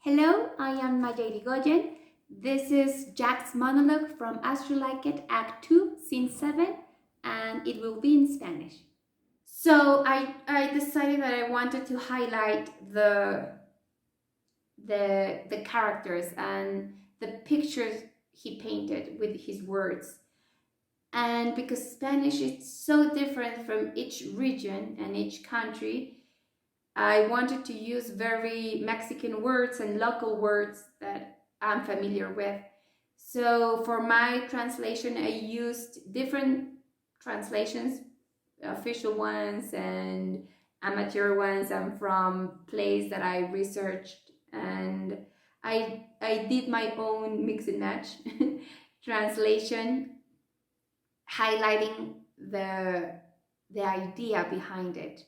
Hello, I am Yrigoren. This is Jaques' monologue from As You Like It, Act 2, Scene 7, and it will be in Spanish. So I decided that I wanted to highlight the characters and the pictures he painted with his words. And because Spanish is so different from each region and each country, I wanted to use very Mexican words and local words that I'm familiar with. So for my translation, I used different translations, official ones and amateur ones, and from plays that I researched, and I did my own mix and match translation, highlighting the idea behind it.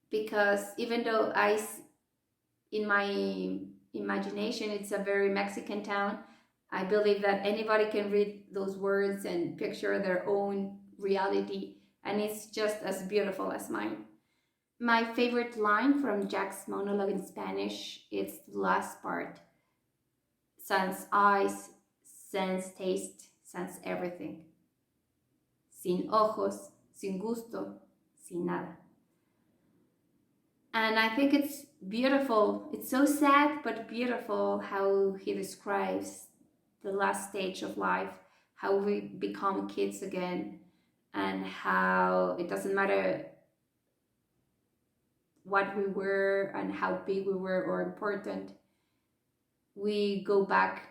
Because even though in my imagination, it's a very Mexican town, I believe that anybody can read those words and picture their own reality, and it's just as beautiful as mine. My favorite line from Jaques' monologue in Spanish is the last part. Sans eyes, sans taste, sans everything. Sin ojos, sin gusto, sin nada. And I think it's beautiful. It's so sad, but beautiful how he describes the last stage of life, how we become kids again, and how it doesn't matter what we were and how big we were or important. We go back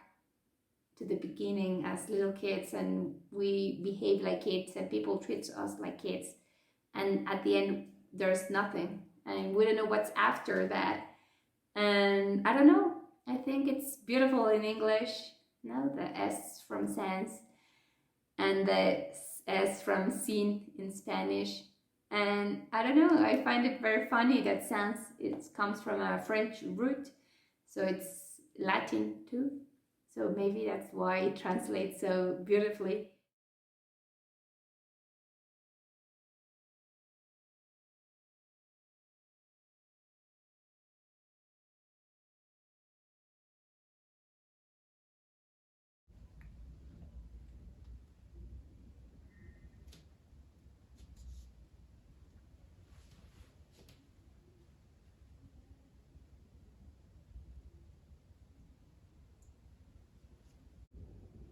to the beginning as little kids, and we behave like kids, and people treat us like kids. And at the end, there's nothing. And we don't know what's after that. And I don't know. I think it's beautiful in English. The S from sans and the S from sin in Spanish. And I don't know. I find it very funny that sans comes from a French root, so it's Latin too. So maybe that's why it translates so beautifully.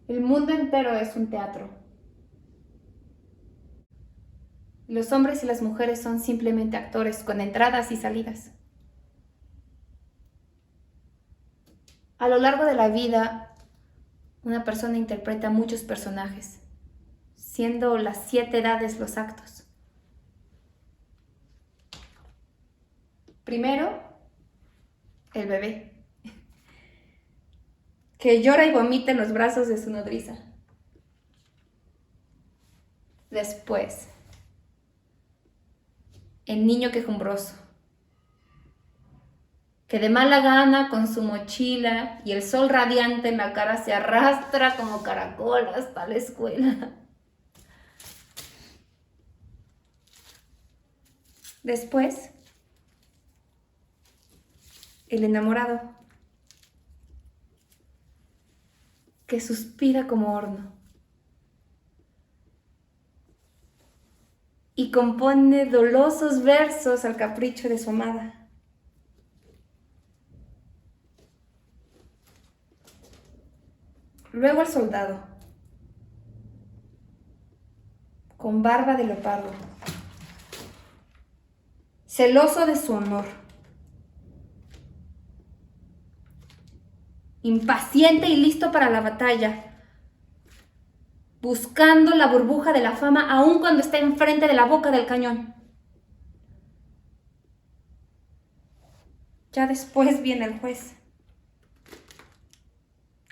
El mundo entero es un teatro. Los hombres y las mujeres son simplemente actores con entradas y salidas. A lo largo de la vida, una persona interpreta muchos personajes, siendo las 7 edades los actos. Primero, el bebé, que llora y vomita en los brazos de su nodriza. Después, el niño quejumbroso, que de mala gana con su mochila y el sol radiante en la cara se arrastra como caracol hasta la escuela. Después, el enamorado, que suspira como horno y compone dolosos versos al capricho de su amada. Luego el soldado, con barba de leopardo, celoso de su honor, impaciente y listo para la batalla, buscando la burbuja de la fama aun cuando está enfrente de la boca del cañón. Ya después viene el juez,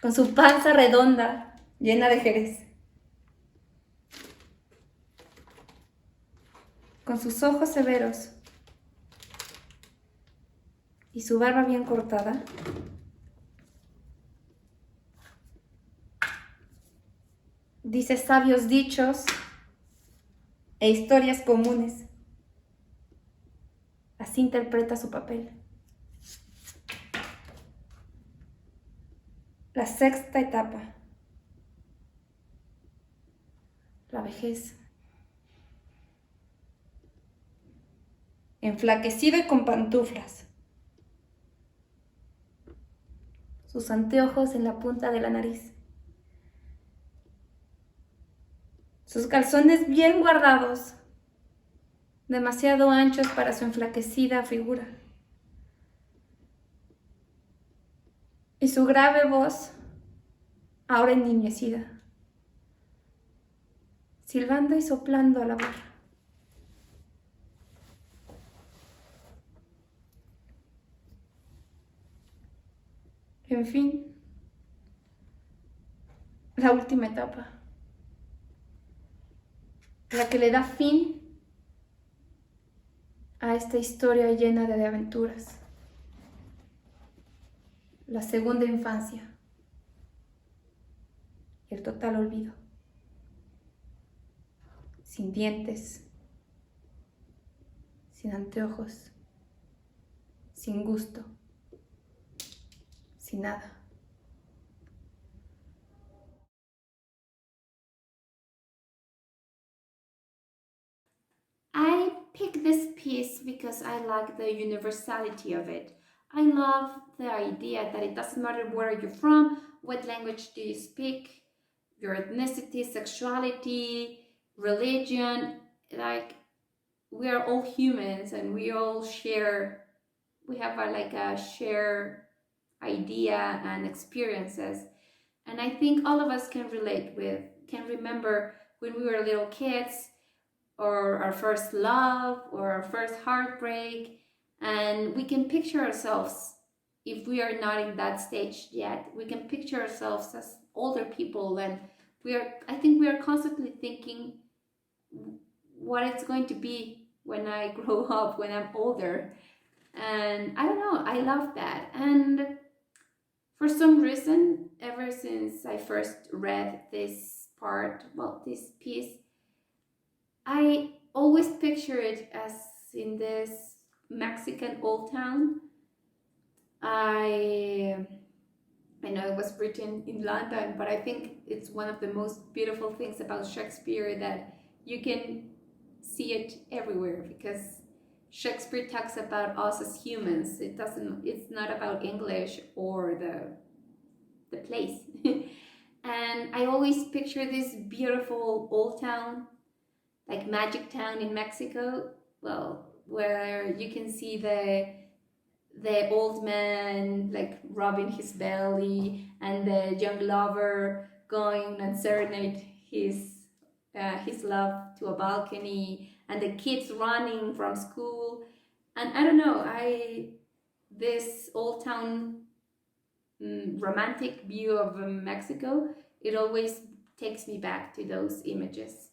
con su panza redonda, llena de jerez, con sus ojos severos y su barba bien cortada. Dice sabios dichos e historias comunes. Así interpreta su papel. La sexta etapa, la vejez. Enflaquecido y con pantuflas. Sus anteojos en la punta de la nariz. Sus calzones bien guardados, demasiado anchos para su enflaquecida figura. Y su grave voz, ahora enniñecida, silbando y soplando a la barra. En fin, la última etapa, la que le da fin a esta historia llena de aventuras. La segunda infancia y el total olvido. Sin dientes, sin anteojos, sin gusto, sin nada. I picked this piece because I like the universality of it. I love the idea that it doesn't matter where you're from, what language do you speak, your ethnicity, sexuality, religion, like we are all humans and we all share, we have like a share idea and experiences. And I think all of us can relate with, can remember when we were little kids or our first love or our first heartbreak, and we can picture ourselves, if we are not in that stage yet, we can picture ourselves as older people, and we are, I think we are constantly thinking what it's going to be when I grow up, when I'm older. And I don't know, I love that. And for some reason, ever since I first read this part, well, this piece, I always picture it as in this Mexican old town. I know it was written in London, but I think it's one of the most beautiful things about Shakespeare that you can see it everywhere, because Shakespeare talks about us as humans. It's not about English or the place. And I always picture this beautiful old town, like Magic Town in Mexico, well, where you can see the old man like rubbing his belly, and the young lover going and serenade his love to a balcony, and the kids running from school. And I don't know, I this old town romantic view of Mexico, it always takes me back to those images.